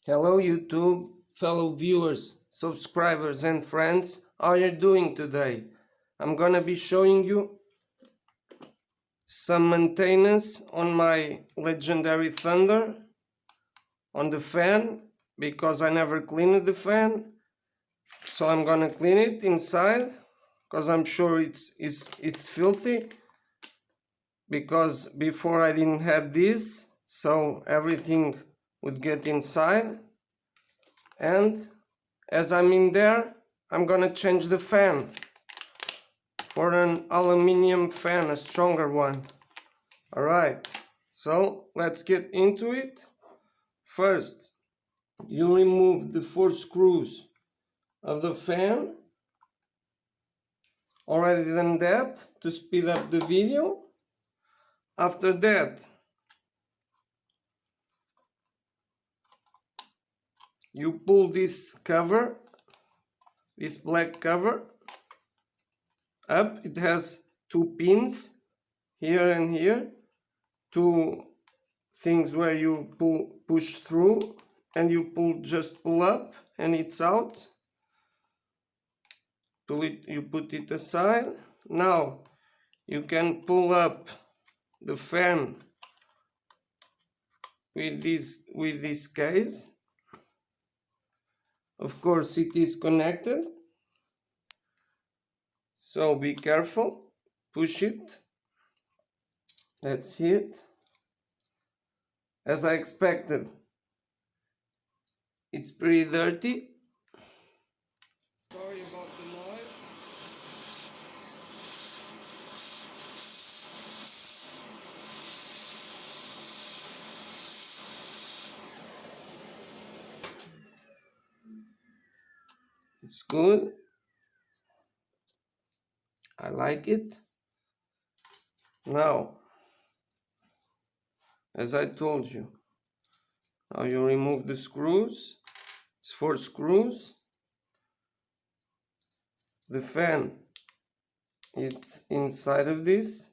Hello YouTube, fellow viewers, subscribers and friends. How are you doing today? I'm gonna be showing you some maintenance on my legendary Thunder on the fan because I never cleaned the fan. So I'm gonna clean it inside because I'm sure it's filthy, because before I didn't have this, so everything would get inside. And as I'm in there, I'm gonna change the fan for an aluminium fan, a stronger one. Alright, so let's get into it. First, you remove the 4 screws of the fan. Already done that to speed up the video. After that, you pull this cover, this black cover up. It has 2 pins here and here, 2 things where you push through, and you just pull up and it's out. You put it aside. Now you can pull up the fan with this case. Of course it is connected, so be careful. Push it. That's it. As I expected, it's pretty dirty. Sorry about the noise. It's good. I like it. Now, as I told you, now you remove the screws. It's 4 screws. The fan is inside of this.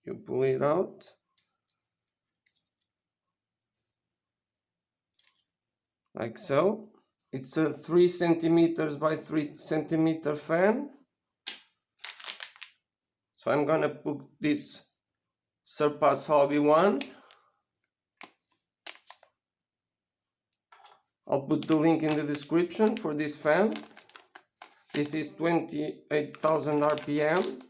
You pull it out. Like so. It's a 3 centimeters by 3 centimeter fan. So I'm gonna put this Surpass Hobby one. I'll put the link in the description for this fan. This is 28,000 RPM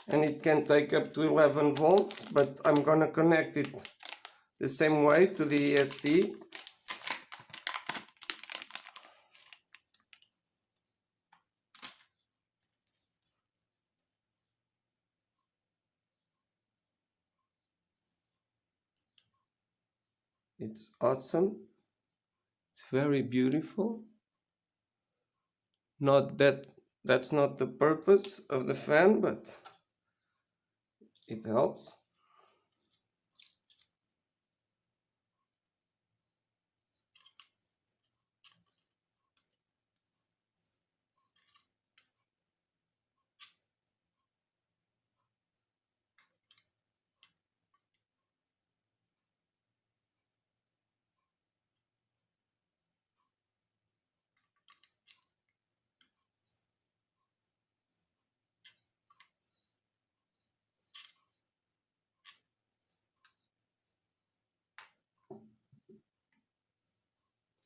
and it can take up to 11 volts, but I'm gonna connect it the same way to the ESC. It's awesome. It's very beautiful. That's not the purpose of the fan, but it helps.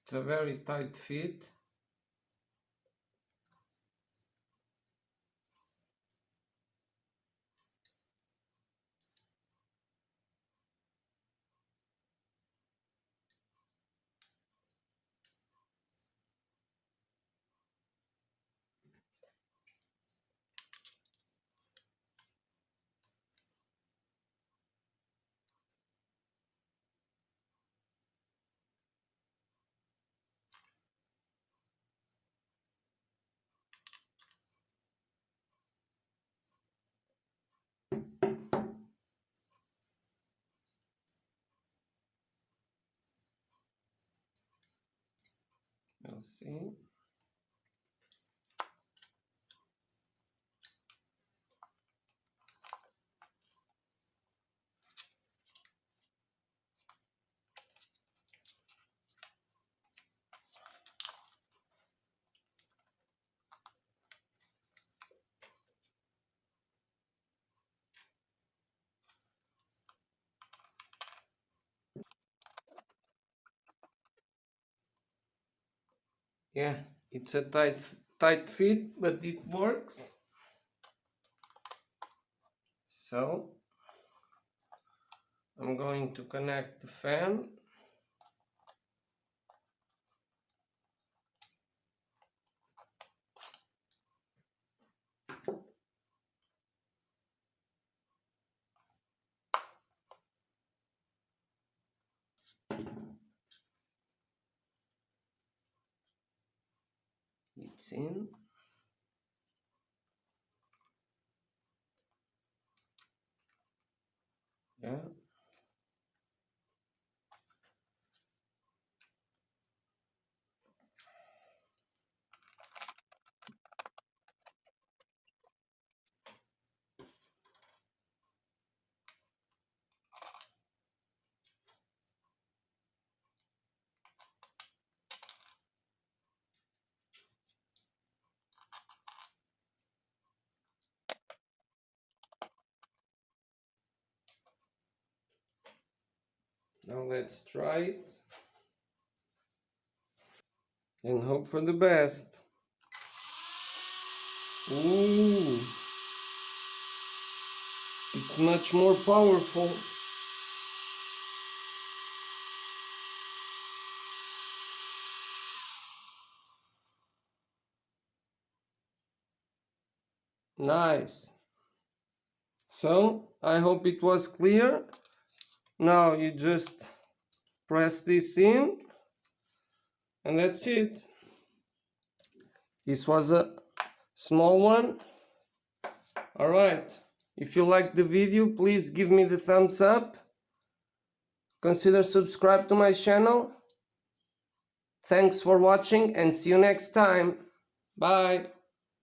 It's a very tight fit. You'll see. Yeah, it's a tight fit, but it works. So I'm going to connect the fan. It's in. Yeah. Now let's try it and hope for the best. Ooh, it's much more powerful. Nice. So I hope it was clear. Now you just press this in and that's it. This was a small one. Alright, if you liked the video, please give me the thumbs up. Consider subscribe to my channel. Thanks for watching and see you next time. Bye.